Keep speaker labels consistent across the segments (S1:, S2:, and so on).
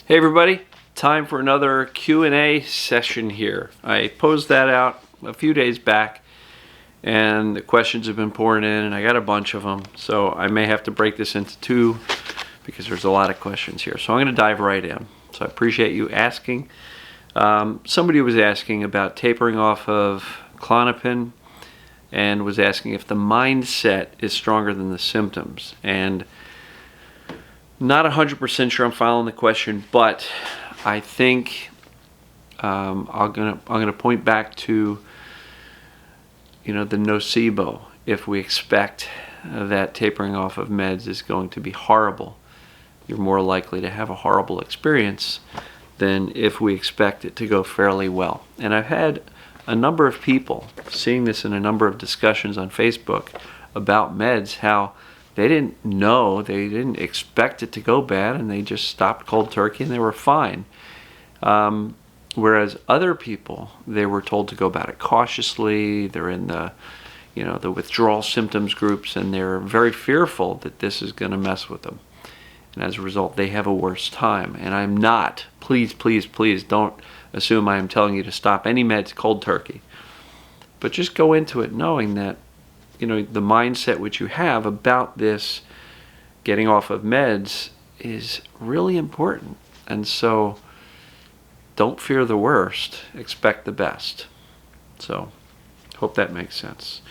S1: Hey everybody, time for another Q&A session here. I posed that out a few days back and the questions have been pouring in and I got a bunch of them, so I may have to break this into two because there's a lot of questions here. So I'm going to dive right in. So I appreciate you asking. Somebody was asking about tapering off of Klonopin and was asking if the mindset is stronger than the symptoms. And not 100% sure I'm following the question, but I think I'm gonna point back to the nocebo. If we expect that tapering off of meds is going to be horrible, you're more likely to have a horrible experience than if we expect it to go fairly well. And I've had a number of people seeing this in a number of discussions on Facebook about meds, how they didn't know, they didn't expect it to go bad, and they just stopped cold turkey and they were fine. Whereas other people, they were told to go about it cautiously. They're in the withdrawal symptoms groups, and they're very fearful that this is going to mess with them. And as a result, they have a worse time. And I'm not, please don't assume I am telling you to stop any meds cold turkey. But just go into it knowing that the mindset which you have about this getting off of meds is really important. And so don't fear the worst, expect the best. So hope that makes sense.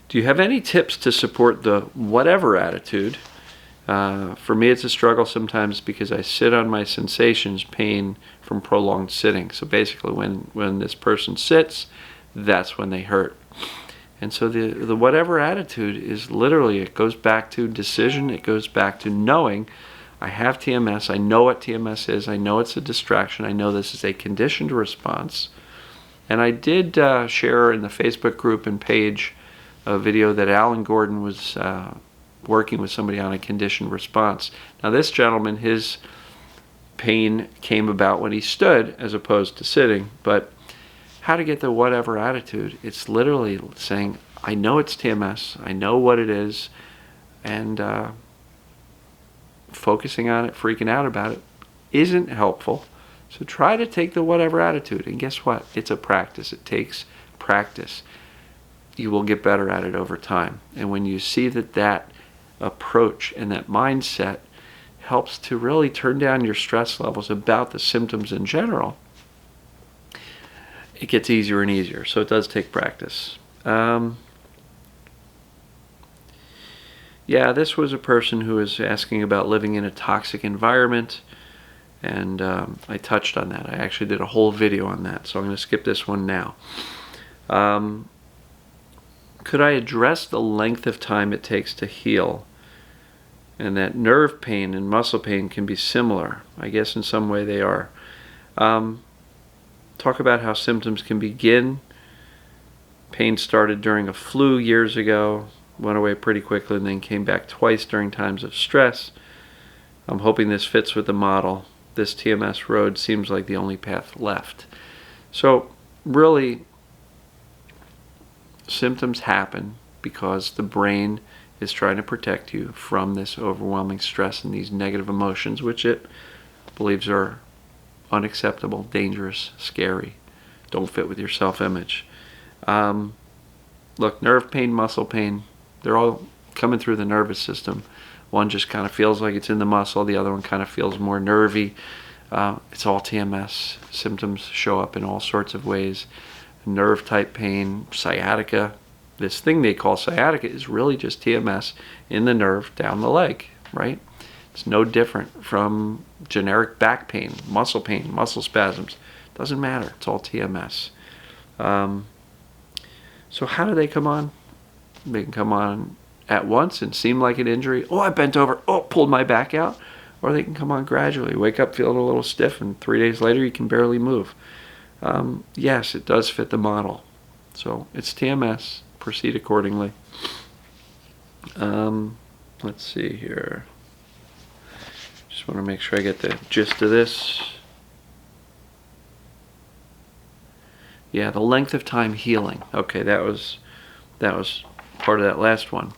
S1: Do you have any tips to support the whatever attitude? For me, it's a struggle sometimes because I sit on my sensations pain from prolonged sitting. So basically when this person sits, that's when they hurt. And so the whatever attitude is literally, it goes back to decision, it goes back to knowing I have TMS, I know what TMS is, I know it's a distraction, I know this is a conditioned response. And I did share in the Facebook group and page a video that Alan Gordon was working with somebody on a conditioned response. Now this gentleman, his pain came about when he stood as opposed to sitting, but how to get the whatever attitude, it's literally saying, I know it's TMS, I know what it is, and focusing on it, freaking out about it, isn't helpful. So try to take the whatever attitude, and guess what? It's a practice. It takes practice. You will get better at it over time. And when you see that approach and that mindset helps to really turn down your stress levels about the symptoms in general, it gets easier and easier. So it does take practice. Yeah, this was a person who was asking about living in a toxic environment, and I touched on that. I actually did a whole video on that, so I'm going to skip this one now. Could I address the length of time it takes to heal, and that nerve pain and muscle pain can be similar? I guess in some way they are. Talk about how symptoms can begin. Pain started during a flu years ago, went away pretty quickly, and then came back twice during times of stress. I'm hoping this fits with the model. This TMS road seems like the only path left. So really, symptoms happen because the brain is trying to protect you from this overwhelming stress and these negative emotions, which it believes are unacceptable, dangerous, scary, don't fit with your self-image. Look, nerve pain, muscle pain, they're all coming through the nervous system. One just kind of feels like it's in the muscle, the other one kind of feels more nervy. It's all TMS. Symptoms show up in all sorts of ways. Nerve type pain, sciatica. This thing they call sciatica is really just TMS in the nerve down the leg, right? It's no different from generic back pain, muscle spasms. Doesn't matter. It's all TMS. So how do they come on? They can come on at once and seem like an injury. Oh, I bent over. Oh, pulled my back out. Or they can come on gradually. Wake up feeling a little stiff, and 3 days later you can barely move. Yes, it does fit the model. So it's TMS. Proceed accordingly. Let's see here. Just want to make sure I get the gist of this. Yeah, the length of time healing. Okay, that was part of that last one.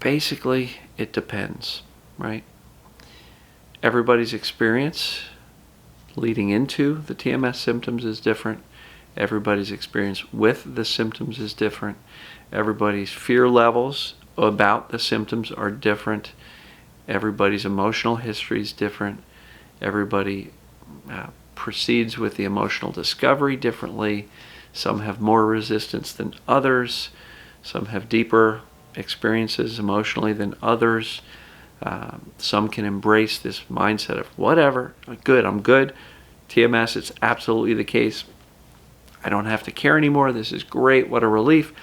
S1: basically, it depends, right? Everybody's experience leading into the TMS symptoms is different. Everybody's experience with the symptoms is different. Everybody's fear levels about the symptoms are different. Everybody's emotional history is different. Everybody proceeds with the emotional discovery differently. Some have more resistance than others. Some have deeper experiences emotionally than others. Some can embrace this mindset of whatever, I'm good. TMS, it's absolutely the case. I don't have to care anymore. This is great. What a relief.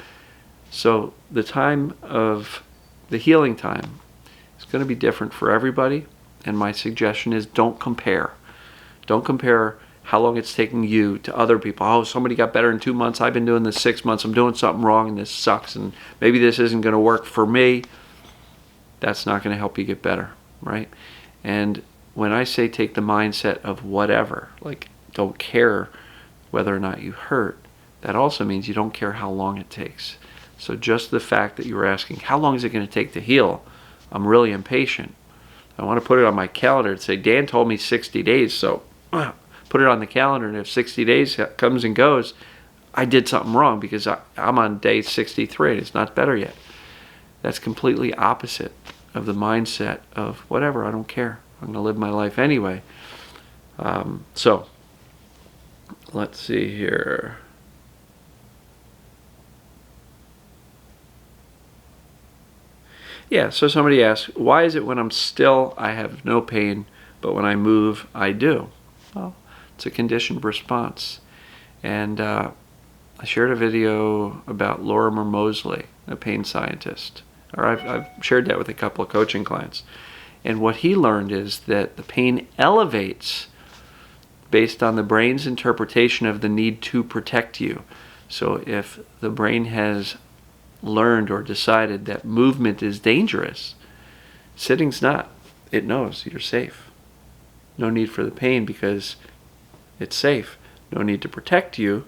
S1: So the time of the healing time is going to be different for everybody. And my suggestion is don't compare. Don't compare how long it's taking you to other people. Oh, somebody got better in 2 months. I've been doing this 6 months. I'm doing something wrong and this sucks. And maybe this isn't going to work for me. That's not going to help you get better, right? And when I say take the mindset of whatever, like don't care whether or not you hurt, that also means you don't care how long it takes. So just the fact that you were asking, how long is it going to take to heal? I'm really impatient. I want to put it on my calendar and say, Dan told me 60 days, so put it on the calendar, and if 60 days comes and goes, I did something wrong because I'm on day 63 and it's not better yet. That's completely opposite of the mindset of whatever, I don't care. I'm going to live my life anyway. So, let's see here. Yeah, so somebody asked, why is it when I'm still, I have no pain, but when I move, I do? Well, it's a conditioned response. And I shared a video about Lorimer Moseley, a pain scientist. Or I've shared that with a couple of coaching clients. And what he learned is that the pain elevates based on the brain's interpretation of the need to protect you. So if the brain has learned or decided that movement is dangerous, sitting's not. It knows you're safe. No need for the pain because it's safe. No need to protect you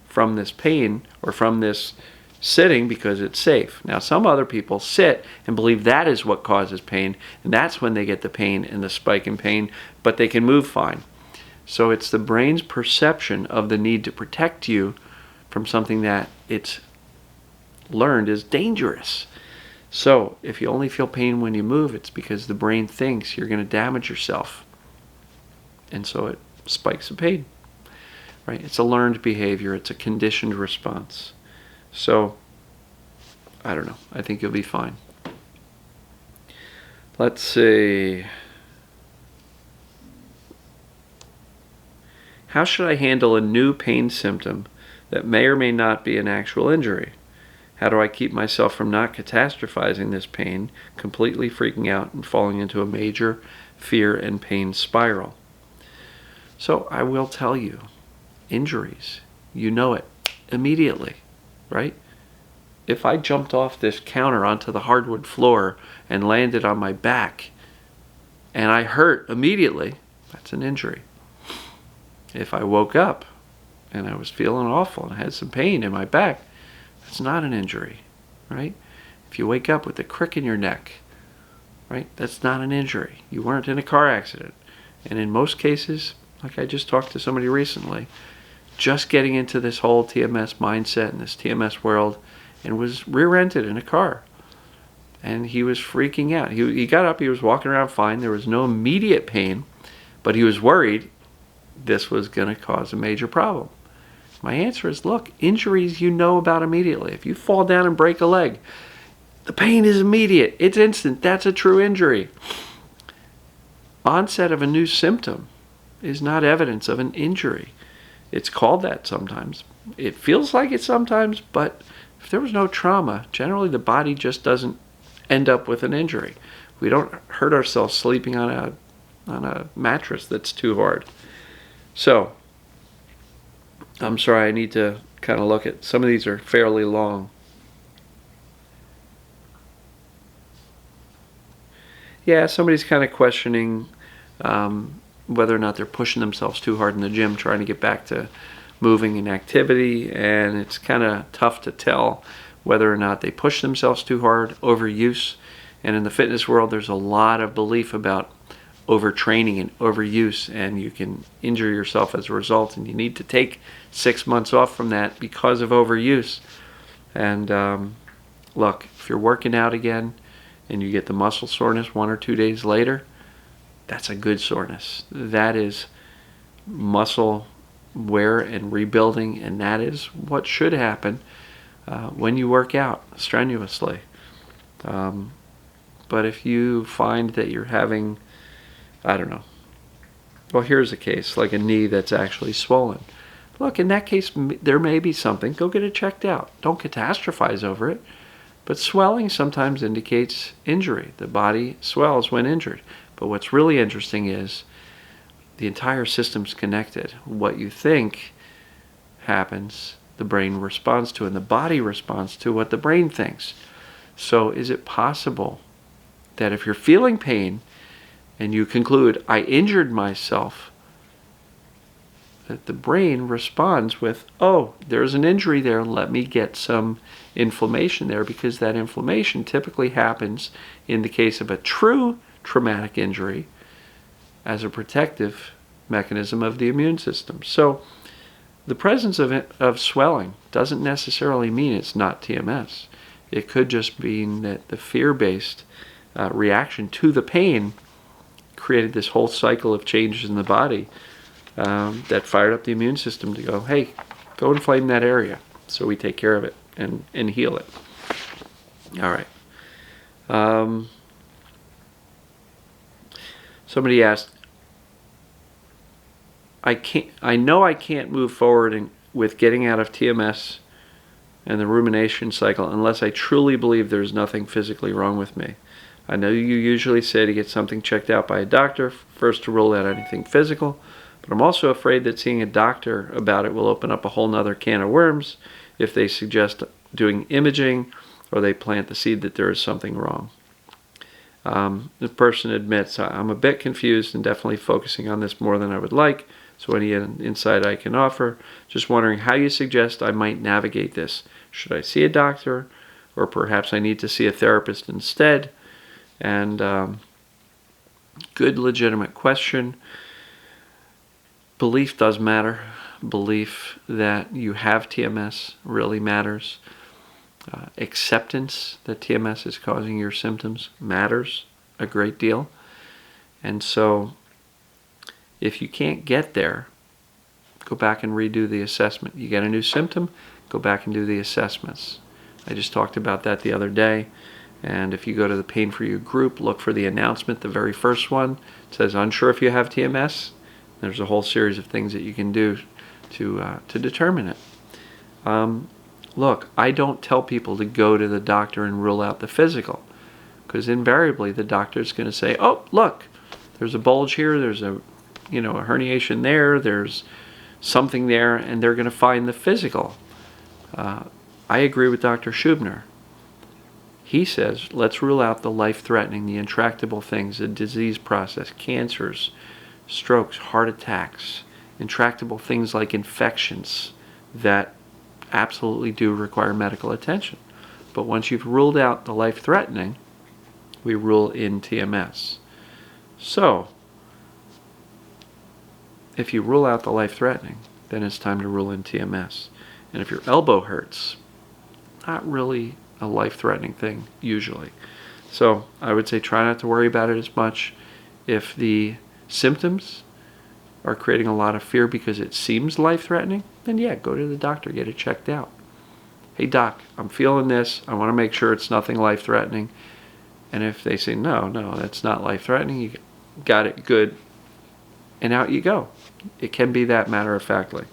S1: from this pain or from this sitting because it's safe. Now, some other people sit and believe that is what causes pain, and that's when they get the pain and the spike in pain, but they can move fine. So it's the brain's perception of the need to protect you from something that it's learned is dangerous. So if you only feel pain when you move, it's because the brain thinks you're going to damage yourself. And so it spikes the pain. Right? It's a learned behavior. It's a conditioned response. So, I don't know. I think you'll be fine. Let's see. How should I handle a new pain symptom that may or may not be an actual injury? How do I keep myself from not catastrophizing this pain, completely freaking out and falling into a major fear and pain spiral? So I will tell you, injuries, you know it immediately, right? If I jumped off this counter onto the hardwood floor and landed on my back and I hurt immediately, that's an injury. If I woke up and I was feeling awful and I had some pain in my back, that's not an injury, right? If you wake up with a crick in your neck, right, that's not an injury. You weren't in a car accident. And in most cases, like I just talked to somebody recently, just getting into this whole TMS mindset and this TMS world, and was rear-ended in a car. And he was freaking out. He got up, he was walking around fine. There was no immediate pain, but he was worried this was going to cause a major problem. My answer is, look, injuries you know about immediately. If you fall down and break a leg, the pain is immediate. It's instant. That's a true injury. Onset of a new symptom is not evidence of an injury. It's called that sometimes. It feels like it sometimes, but if there was no trauma, generally the body just doesn't end up with an injury. We don't hurt ourselves sleeping on a mattress that's too hard. So, I'm sorry, I need to kind of look at, some of these are fairly long. Yeah, somebody's kind of questioning whether or not they're pushing themselves too hard in the gym, trying to get back to moving and activity, and it's kind of tough to tell whether or not they push themselves too hard, overuse. And in the fitness world, there's a lot of belief about overtraining and overuse, and you can injure yourself as a result, and you need to take 6 months off from that because of overuse. And look, if you're working out again and you get the muscle soreness 1 or 2 days later, that's a good soreness. That is muscle wear and rebuilding, and that is what should happen when you work out strenuously. But if you find that you're having, I don't know, well, here's a case like a knee that's actually swollen. Look, in that case, there may be something. Go get it checked out. Don't catastrophize over it. But swelling sometimes indicates injury. The body swells when injured. But what's really interesting is the entire system's connected. What you think happens, the brain responds to, and the body responds to what the brain thinks. So is it possible that if you're feeling pain and you conclude, I injured myself, that the brain responds with, oh, there's an injury there, let me get some inflammation there, because that inflammation typically happens in the case of a true traumatic injury as a protective mechanism of the immune system. So the presence of swelling doesn't necessarily mean it's not TMS. It could just mean that the fear-based reaction to the pain created this whole cycle of changes in the body that fired up the immune system to go, hey, go inflame that area so we take care of it and heal it. All right. Somebody asked, I know I can't move forward with getting out of TMS and the rumination cycle unless I truly believe there's nothing physically wrong with me. I know you usually say to get something checked out by a doctor first to rule out anything physical, but I'm also afraid that seeing a doctor about it will open up a whole nother can of worms if they suggest doing imaging or they plant the seed that there is something wrong. The person admits, I'm a bit confused and definitely focusing on this more than I would like, so any insight I can offer. Just wondering how you suggest I might navigate this. Should I see a doctor, or perhaps I need to see a therapist instead? And good legitimate question. Belief does matter. Belief that you have TMS really matters. Acceptance that TMS is causing your symptoms matters a great deal. And so if you can't get there, go back and redo the assessment. You get a new symptom, go back and do the assessments. I just talked about that the other day. And if you go to the Pain For You group, look for the announcement, the very first one. It says, unsure if you have TMS. There's a whole series of things that you can do to determine it. Look, I don't tell people to go to the doctor and rule out the physical, because invariably the doctor is going to say, oh, look, there's a bulge here, there's a herniation there, there's something there, and they're going to find the physical. I agree with Dr. Schubner. He says, let's rule out the life-threatening, the intractable things, the disease process, cancers, strokes, heart attacks, intractable things like infections that absolutely do require medical attention. But once you've ruled out the life-threatening, we rule in TMS. So, if you rule out the life-threatening, then it's time to rule in TMS. And if your elbow hurts, not really a life-threatening thing, usually. So, I would say try not to worry about it as much. If the symptoms are creating a lot of fear because it seems life-threatening, then yeah, go to the doctor, get it checked out. Hey doc, I'm feeling this, I want to make sure it's nothing life-threatening. And if they say, no, that's not life-threatening, you got it, good, and out you go. It can be that matter-of-factly.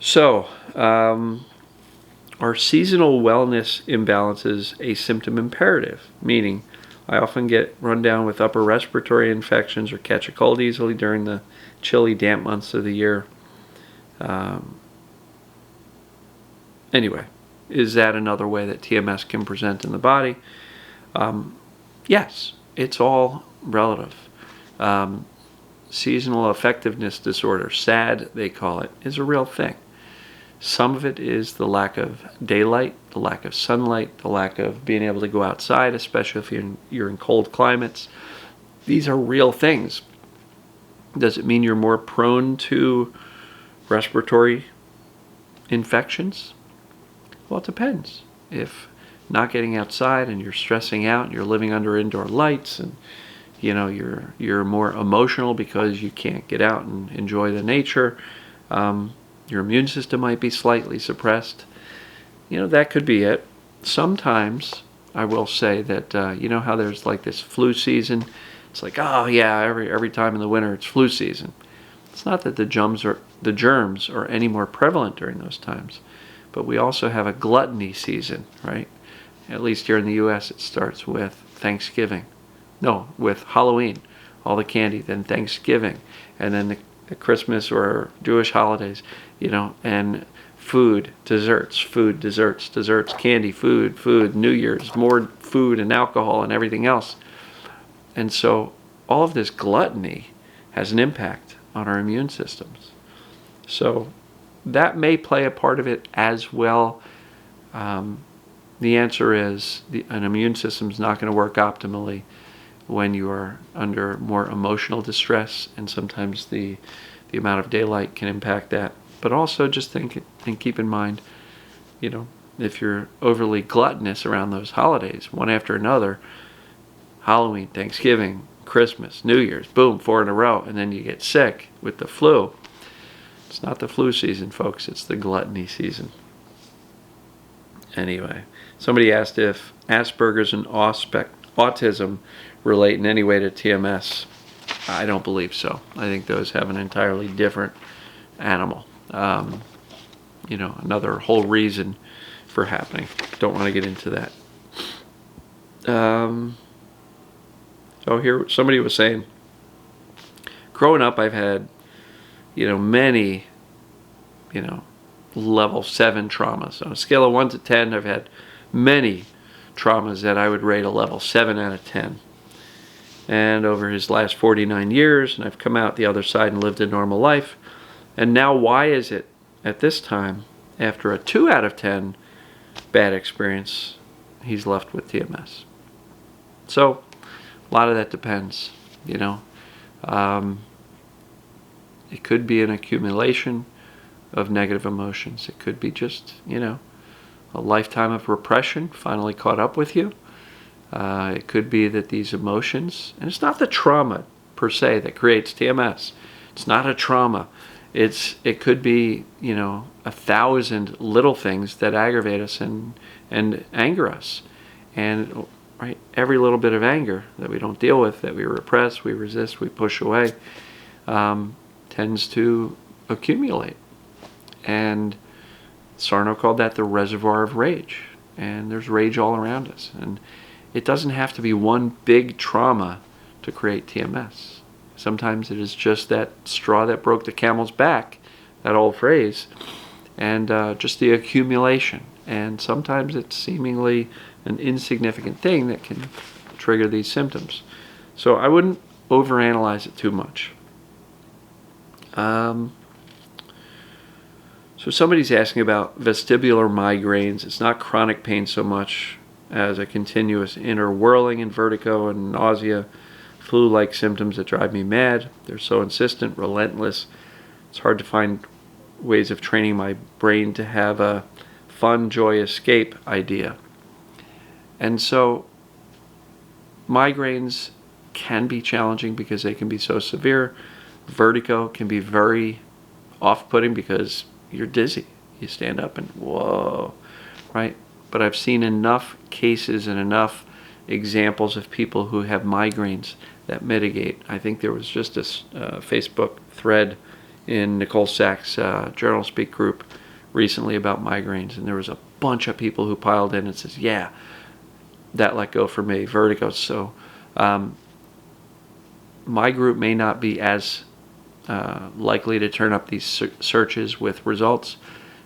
S1: So, are seasonal wellness imbalances a symptom imperative? Meaning, I often get run down with upper respiratory infections or catch a cold easily during the chilly, damp months of the year. Anyway, is that another way that TMS can present in the body? Yes, it's all relative. Seasonal affectiveness disorder, SAD they call it, is a real thing. Some of it is the lack of daylight, the lack of sunlight, the lack of being able to go outside, especially if you're in cold climates. These are real things. Does it mean you're more prone to respiratory infections? Well, it depends. If not getting outside and you're stressing out and you're living under indoor lights and you're more emotional because you can't get out and enjoy the nature, your immune system might be slightly suppressed. That could be it. Sometimes I will say that how there's like this flu season. It's like, oh yeah, every time in the winter it's flu season. It's not that the germs are any more prevalent during those times, but we also have a gluttony season, right? At least here in the U.S. it starts with Thanksgiving. No, with Halloween, all the candy, then Thanksgiving, and then the Christmas or Jewish holidays, and food, desserts, candy, food, New Year's, more food and alcohol and everything else. And so all of this gluttony has an impact on our immune systems. So that may play a part of it as well. The answer is an immune system is not going to work optimally when you are under more emotional distress, and sometimes the amount of daylight can impact that. But also just think and keep in mind, if you're overly gluttonous around those holidays, one after another, Halloween, Thanksgiving, Christmas, New Year's, boom, 4 in a row, and then you get sick with the flu. It's not the flu season, folks, it's the gluttony season. Anyway, somebody asked if Asperger's and autism relate in any way to TMS. I don't believe so. I think those have an entirely different animal. Another whole reason for happening. Don't want to get into that. Here somebody was saying, growing up I've had, many, level 7 traumas. On a scale of 1 to 10, I've had many traumas that I would rate a level 7 out of 10. And over his last 49 years, and I've come out the other side and lived a normal life. And now why is it at this time, after a 2 out of 10 bad experience, he's left with TMS? So a lot of that depends, It could be an accumulation of negative emotions. It could be just, a lifetime of repression finally caught up with you. It could be that these emotions, and it's not the trauma per se that creates TMS. It's not a trauma. It could be, 1,000 little things that aggravate us and anger us. And right, every little bit of anger that we don't deal with, that we repress, we resist, we push away, tends to accumulate. And Sarno called that the reservoir of rage. And there's rage all around us. And it doesn't have to be one big trauma to create TMS. Sometimes it is just that straw that broke the camel's back, that old phrase, and just the accumulation. And sometimes it's seemingly an insignificant thing that can trigger these symptoms. So I wouldn't overanalyze it too much. So somebody's asking about vestibular migraines. It's not chronic pain so much as a continuous inner whirling and vertigo and nausea, flu-like symptoms that drive me mad. They're so insistent, relentless. It's hard to find ways of training my brain to have a fun, joy escape idea. And so migraines can be challenging because they can be so severe. Vertigo can be very off-putting because you're dizzy. You stand up and whoa, right? But I've seen enough cases and enough examples of people who have migraines that mitigate. I think there was just a Facebook thread in Nicole Sachs' Journal Speak group recently about migraines, and there was a bunch of people who piled in and says, yeah, that let go for me, vertigo. So my group may not be as likely to turn up these searches with results,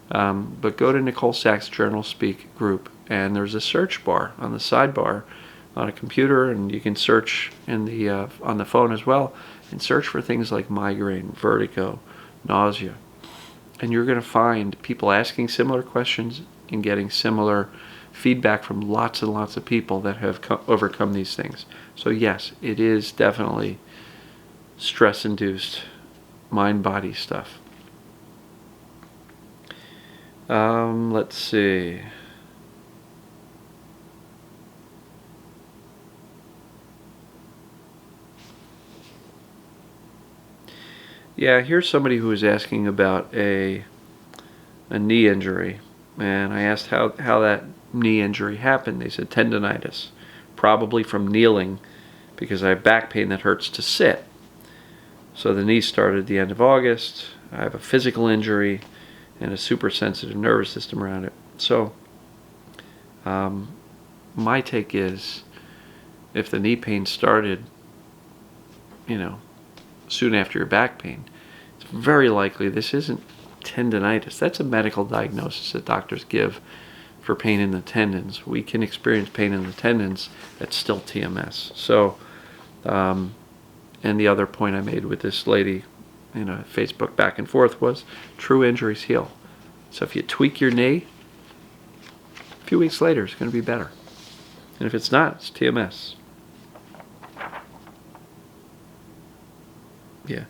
S1: but go to Nicole Sachs' Journal Speak group, and there's a search bar on the sidebar on a computer, and you can search in the on the phone as well, and search for things like migraine, vertigo, nausea. And you're going to find people asking similar questions and getting similar feedback from lots and lots of people that have overcome these things. So yes, it is definitely stress-induced mind-body stuff. Let's see. Yeah, here's somebody who was asking about a knee injury, and I asked how that knee injury happened. They said tendonitis, probably from kneeling, because I have back pain that hurts to sit. So the knee started at the end of August. I have a physical injury and a super sensitive nervous system around it. So my take is, if the knee pain started, soon after your back pain, it's very likely this isn't tendonitis. That's a medical diagnosis that doctors give for pain in the tendons. We can experience pain in the tendons that's still TMS. So, and the other point I made with this lady in a Facebook back and forth was true injuries heal. So if you tweak your knee, a few weeks later it's going to be better. And if it's not, it's TMS. Yeah.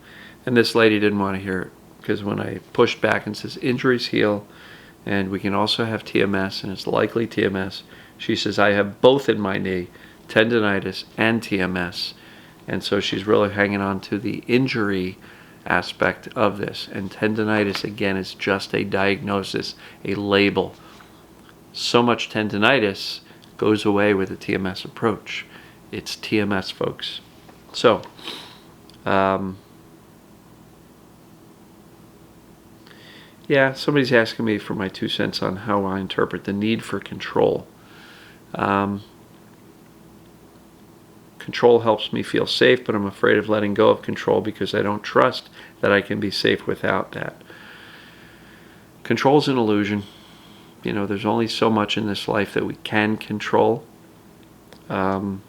S1: And this lady didn't want to hear it, because when I pushed back and says injuries heal and we can also have TMS and it's likely TMS, she says I have both in my knee, tendonitis and TMS. And so she's really hanging on to the injury aspect of this. And tendonitis, again, is just a diagnosis, a label. So much tendonitis goes away with the TMS approach. It's TMS, folks. So, yeah, somebody's asking me for my 2 cents on how I interpret the need for control. Control helps me feel safe, but I'm afraid of letting go of control because I don't trust that I can be safe without that. Control is an illusion. There's only so much in this life that we can control. We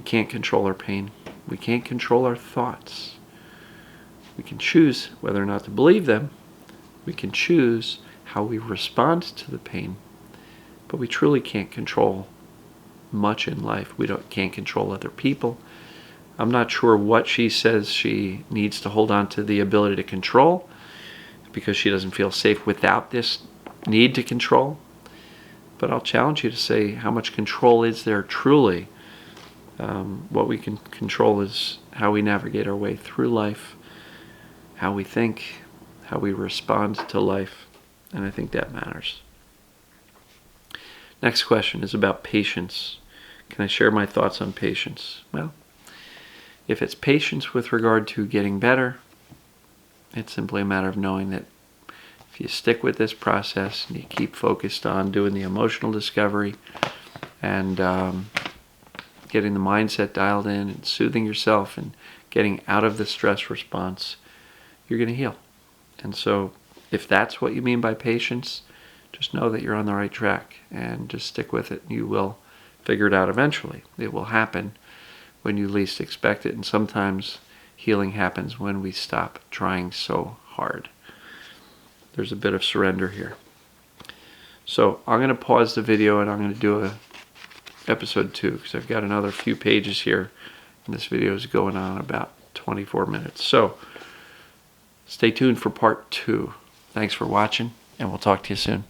S1: can't control our pain. We can't control our thoughts. We can choose whether or not to believe them. We can choose how we respond to the pain. But we truly can't control much in life. We can't control other people. I'm not sure what she says she needs to hold on to the ability to control, because she doesn't feel safe without this need to control. But I'll challenge you to say, how much control is there truly? What we can control is how we navigate our way through life, how we think, how we respond to life, and I think that matters. Next question is about patience. Can I share my thoughts on patience? Well, if it's patience with regard to getting better, it's simply a matter of knowing that if you stick with this process and you keep focused on doing the emotional discovery and getting the mindset dialed in and soothing yourself and getting out of the stress response, you're going to heal. And so if that's what you mean by patience, just know that you're on the right track and just stick with it. You will figure it out eventually. It will happen when you least expect it, and sometimes healing happens when we stop trying so hard. There's a bit of surrender here. So I'm going to pause the video and I'm going to do a episode 2, because I've got another few pages here and this video is going on about 24 minutes. So stay tuned for part 2. Thanks for watching, and we'll talk to you soon.